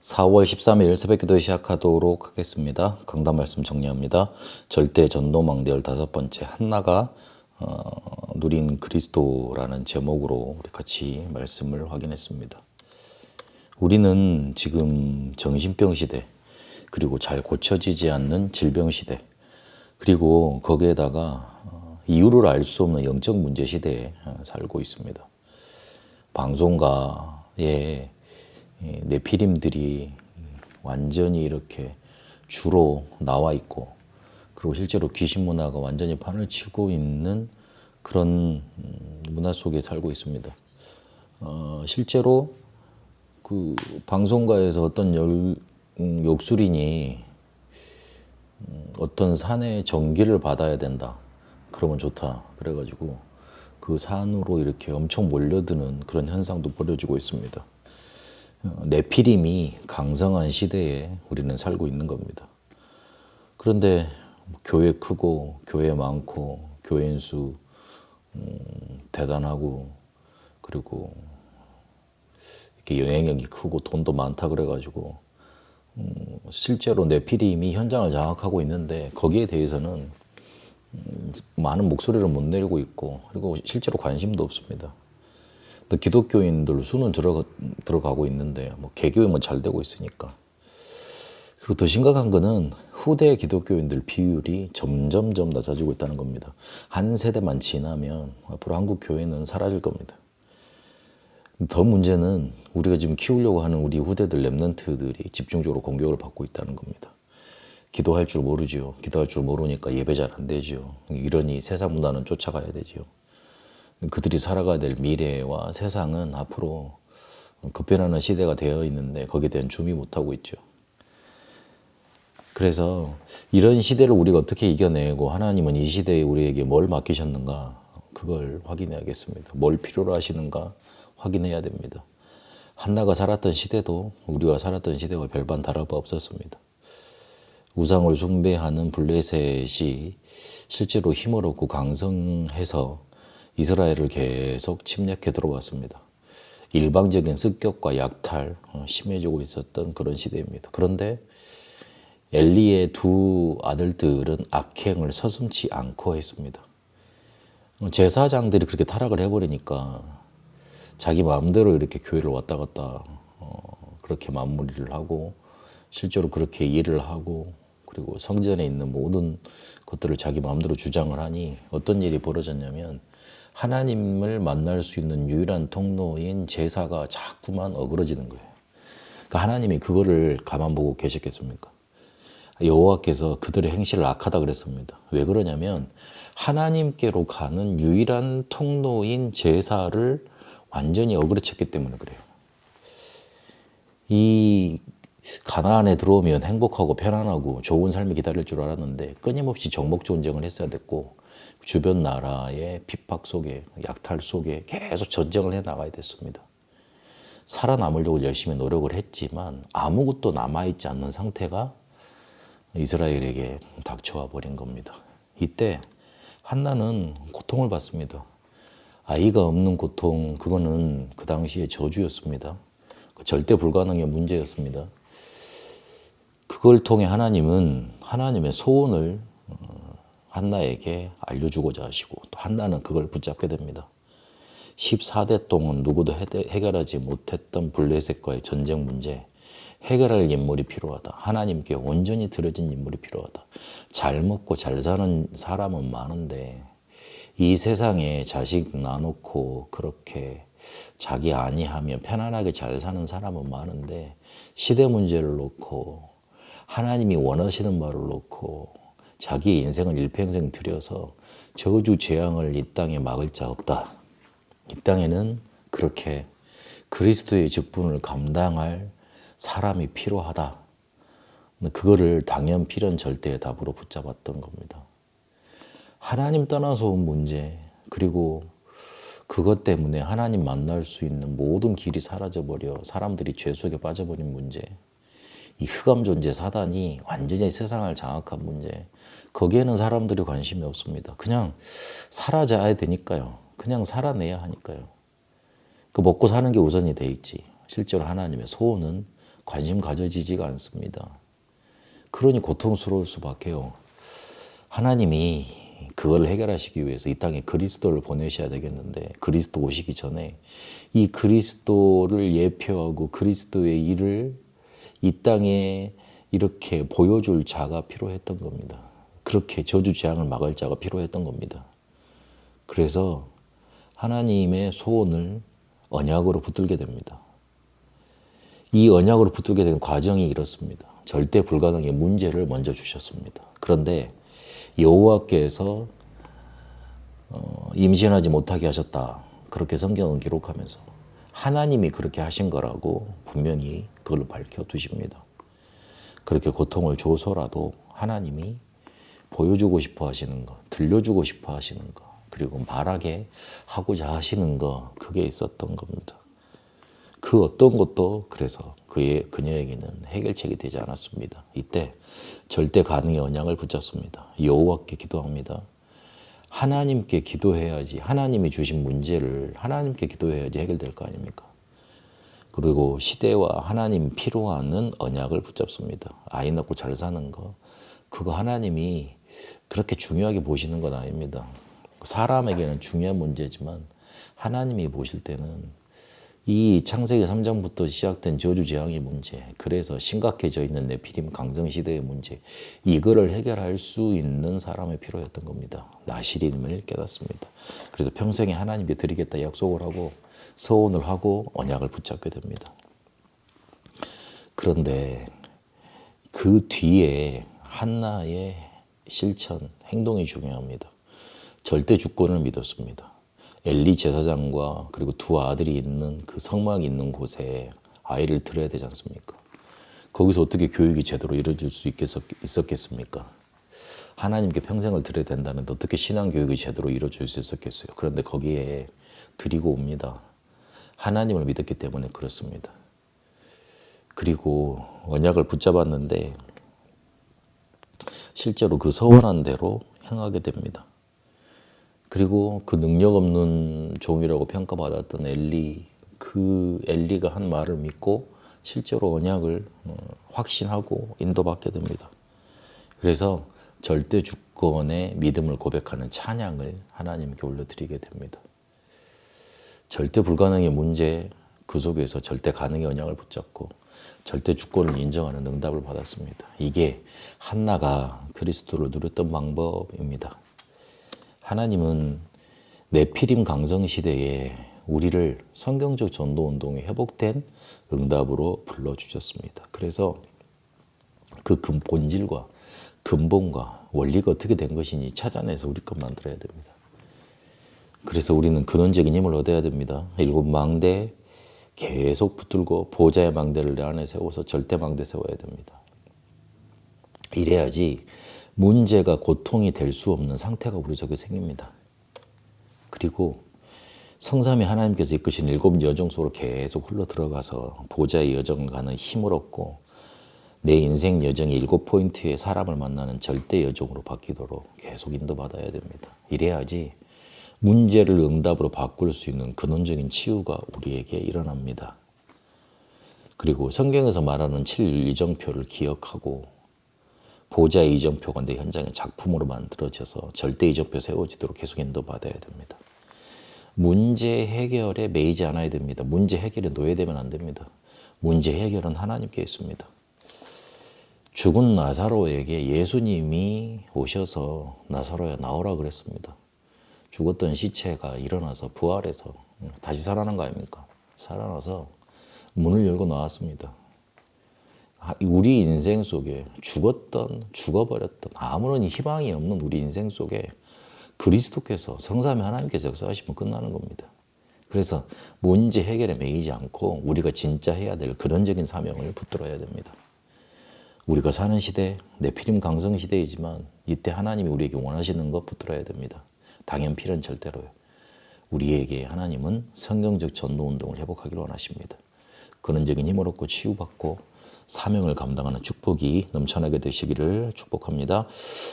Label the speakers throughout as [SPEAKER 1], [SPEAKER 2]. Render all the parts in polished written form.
[SPEAKER 1] 4월 13일 새벽기도 시작하도록 하겠습니다. 강단 말씀 정리합니다. 절대 전도망대 15번째 한나가 누린 그리스도라는 제목으로 우리 같이 말씀을 확인했습니다. 우리는 지금 정신병 시대, 그리고 잘 고쳐지지 않는 질병 시대, 그리고 거기에다가 이유를 알 수 없는 영적 문제 시대에 살고 있습니다. 방송가의 네피림들이 완전히 이렇게 주로 나와 있고, 그리고 실제로 귀신 문화가 완전히 판을 치고 있는 그런 문화 속에 살고 있습니다. 실제로 그 방송가에서 어떤 욕술인이 어떤 산에 전기를 받아야 된다, 그러면 좋다 그래가지고 그 산으로 이렇게 엄청 몰려드는 그런 현상도 벌어지고 있습니다. 네피림이 강성한 시대에 우리는 살고 있는 겁니다. 그런데 교회 크고 교회 많고 교인 수 대단하고, 그리고 이렇게 영향력이 크고 돈도 많다 그래가지고 실제로 네피림이 현장을 장악하고 있는데, 거기에 대해서는 많은 목소리를 못 내리고 있고, 그리고 실제로 관심도 없습니다. 또 기독교인들 수는 들어가고 있는데 뭐 개교는 잘 되고 있으니까. 그리고 더 심각한 거는 후대 기독교인들 비율이 점점점 낮아지고 있다는 겁니다. 한 세대만 지나면 앞으로 한국 교회는 사라질 겁니다. 더 문제는 우리가 지금 키우려고 하는 우리 후대들 랩런트들이 집중적으로 공격을 받고 있다는 겁니다. 기도할 줄 모르지요. 기도할 줄 모르니까 예배 잘 안 되지요. 이러니 세상 문화는 쫓아가야 되지요. 그들이 살아가야 될 미래와 세상은 앞으로 급변하는 시대가 되어 있는데 거기에 대한 준비 못하고 있죠. 그래서 이런 시대를 우리가 어떻게 이겨내고, 하나님은 이 시대에 우리에게 뭘 맡기셨는가, 그걸 확인해야겠습니다. 뭘 필요로 하시는가 확인해야 됩니다. 한나가 살았던 시대도 우리가 살았던 시대와 별반 다를 바 없었습니다. 우상을 숭배하는 블레셋이 실제로 힘을 얻고 강성해서 이스라엘을 계속 침략해 들어왔습니다. 일방적인 습격과 약탈 심해지고 있었던 그런 시대입니다. 그런데 엘리의 두 아들들은 악행을 서슴지 않고 했습니다. 제사장들이 그렇게 타락을 해버리니까 자기 마음대로 이렇게 교회를 왔다 갔다 그렇게 마무리를 하고, 실제로 그렇게 일을 하고, 그리고 성전에 있는 모든 것들을 자기 마음대로 주장을 하니 어떤 일이 벌어졌냐면, 하나님을 만날 수 있는 유일한 통로인 제사가 자꾸만 어그러지는 거예요. 그러니까 하나님이 그거를 가만 보고 계셨겠습니까? 여호와께서 그들의 행실을 악하다 그랬습니다. 왜 그러냐면 하나님께로 가는 유일한 통로인 제사를 완전히 어그러쳤기 때문에 그래요. 이 가나안에 들어오면 행복하고 편안하고 좋은 삶이 기다릴 줄 알았는데 끊임없이 정복 전쟁을 했어야 됐고, 주변 나라의 핍박 속에, 약탈 속에 계속 전쟁을 해 나가야 됐습니다. 살아남으려고 열심히 노력을 했지만 아무것도 남아있지 않는 상태가 이스라엘에게 닥쳐와 버린 겁니다. 이때 한나는 고통을 받습니다. 아이가 없는 고통, 그거는 그 당시에 저주였습니다. 절대 불가능의 문제였습니다. 그걸 통해 하나님은 하나님의 소원을 한나에게 알려주고자 하시고, 또 한나는 그걸 붙잡게 됩니다. 14대 동안 누구도 해결하지 못했던 블레셋과의 전쟁 문제, 해결할 인물이 필요하다. 하나님께 온전히 드려진 인물이 필요하다. 잘 먹고 잘 사는 사람은 많은데 이 세상에 자식 낳아놓고 그렇게 자기 아니하며 편안하게 잘 사는 사람은 많은데, 시대 문제를 놓고 하나님이 원하시는 말을 놓고 자기의 인생을 일평생 들여서 저주 재앙을 이 땅에 막을 자 없다. 이 땅에는 그렇게 그리스도의 직분을 감당할 사람이 필요하다. 그거를 당연 필연 절대의 답으로 붙잡았던 겁니다. 하나님 떠나서 온 문제, 그리고 그것 때문에 하나님 만날 수 있는 모든 길이 사라져버려 사람들이 죄 속에 빠져버린 문제, 이 흑암 존재 사단이 완전히 세상을 장악한 문제, 거기에는 사람들이 관심이 없습니다. 그냥 살아자야 되니까요. 그냥 살아내야 하니까요. 그 먹고 사는 게 우선이 돼 있지, 실제로 하나님의 소원은 관심 가져지지가 않습니다. 그러니 고통스러울 수밖에요. 하나님이 그걸 해결하시기 위해서 이 땅에 그리스도를 보내셔야 되겠는데 그리스도 오시기 전에 이 그리스도를 예표하고 그리스도의 일을 이 땅에 이렇게 보여줄 자가 필요했던 겁니다. 그렇게 저주재앙을 막을 자가 필요했던 겁니다. 그래서 하나님의 소원을 언약으로 붙들게 됩니다. 이 언약으로 붙들게 되는 과정이 이렇습니다. 절대 불가능의 문제를 먼저 주셨습니다. 그런데 여호와께서 임신하지 못하게 하셨다. 그렇게 성경은 기록하면서 하나님이 그렇게 하신 거라고 분명히 그걸 밝혀두십니다. 그렇게 고통을 줘서라도 하나님이 보여주고 싶어 하시는 것, 들려주고 싶어 하시는 것, 그리고 말하게 하고자 하시는 것, 그게 있었던 겁니다. 그 어떤 것도 그래서 그녀에게는 해결책이 되지 않았습니다. 이때 절대 가능의 언약을 붙잡습니다. 여호와께 기도합니다. 하나님께 기도해야지, 하나님이 주신 문제를 하나님께 기도해야지 해결될 거 아닙니까? 그리고 시대와 하나님 필요하는 언약을 붙잡습니다. 아이 낳고 잘 사는 거, 그거 하나님이 그렇게 중요하게 보시는 건 아닙니다. 사람에게는 중요한 문제지만 하나님이 보실 때는 이 창세기 3장부터 시작된 저주재앙의 문제, 그래서 심각해져 있는 네피림 강성시대의 문제, 이거를 해결할 수 있는 사람이 필요했던 겁니다. 나시림을 깨닫습니다. 그래서 평생에 하나님께 드리겠다 약속을 하고 서원을 하고 언약을 붙잡게 됩니다. 그런데 그 뒤에 한나의 실천, 행동이 중요합니다. 절대 주권을 믿었습니다. 엘리 제사장과 그리고 두 아들이 있는 그 성막이 있는 곳에 아이를 들어야 되지 않습니까? 거기서 어떻게 교육이 제대로 이루어질 수 있었겠습니까? 하나님께 평생을 드려야 된다는데 어떻게 신앙교육이 제대로 이루어질 수 있었겠어요? 그런데 거기에 드리고 옵니다. 하나님을 믿었기 때문에 그렇습니다. 그리고 언약을 붙잡았는데 실제로 그 서원한 대로 행하게 됩니다. 그리고 그 능력 없는 종이라고 평가받았던 엘리, 그 엘리가 한 말을 믿고 실제로 언약을 확신하고 인도받게 됩니다. 그래서 절대 주권의 믿음을 고백하는 찬양을 하나님께 올려드리게 됩니다. 절대 불가능의 문제, 그 속에서 절대 가능의 언약을 붙잡고 절대 주권을 인정하는 응답을 받았습니다. 이게 한나가 그리스도를 누렸던 방법입니다. 하나님은 네피림 강성 시대에 우리를 성경적 전도 운동이 회복된 응답으로 불러주셨습니다. 그래서 그 본질과 근본과 원리가 어떻게 된 것인지 찾아내서 우리 것 만들어야 됩니다. 그래서 우리는 근원적인 힘을 얻어야 됩니다. 7 망대 계속 붙들고 보좌의 망대를 내 안에 세워서 절대 망대 세워야 됩니다. 이래야지 문제가 고통이 될 수 없는 상태가 우리 속에 생깁니다. 그리고 성삼위 하나님께서 이끄신 7 여정 속으로 계속 흘러 들어가서 보좌의 여정을 가는 힘을 얻고 내 인생 여정의 7포인트의 사람을 만나는 절대 여정으로 바뀌도록 계속 인도받아야 됩니다. 이래야지 문제를 응답으로 바꿀 수 있는 근원적인 치유가 우리에게 일어납니다. 그리고 성경에서 말하는 7 이정표를 기억하고 보좌의 이정표가 내 현장의 작품으로 만들어져서 절대 이정표 세워지도록 계속 인도받아야 됩니다. 문제 해결에 매이지 않아야 됩니다. 문제 해결에 노예되면 안 됩니다. 문제 해결은 하나님께 있습니다. 죽은 나사로에게 예수님이 오셔서 나사로야 나오라 그랬습니다. 죽었던 시체가 일어나서 부활해서 다시 살아난 거 아닙니까? 살아나서 문을 열고 나왔습니다. 우리 인생 속에 죽어버렸던 아무런 희망이 없는 우리 인생 속에 그리스도께서 성삼위 하나님께서 역사하시면 끝나는 겁니다. 그래서 문제 해결에 매이지 않고 우리가 진짜 해야 될 근원적인 사명을 붙들어야 됩니다. 우리가 사는 시대, 네피림 강성 시대이지만 이때 하나님이 우리에게 원하시는 것 붙들어야 됩니다. 당연 필연 절대로요. 우리에게 하나님은 성경적 전도 운동을 회복하기를 원하십니다. 근원적인 힘을 얻고 치유받고 사명을 감당하는 축복이 넘쳐나게 되시기를 축복합니다.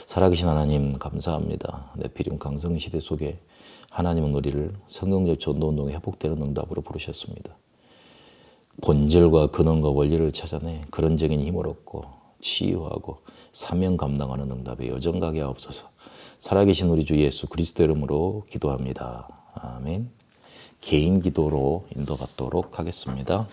[SPEAKER 1] 살아계신 하나님 감사합니다. 네피림 강성 시대 속에 하나님은 우리를 성경적 전도 운동에 회복되는 응답으로 부르셨습니다. 본질과 근원과 원리를 찾아내 근원적인 힘을 얻고 치유하고 사명 감당하는 응답의 여정 가게 하옵소서. 살아계신 우리 주 예수 그리스도 이름으로 기도합니다. 아멘. 개인 기도로 인도받도록 하겠습니다.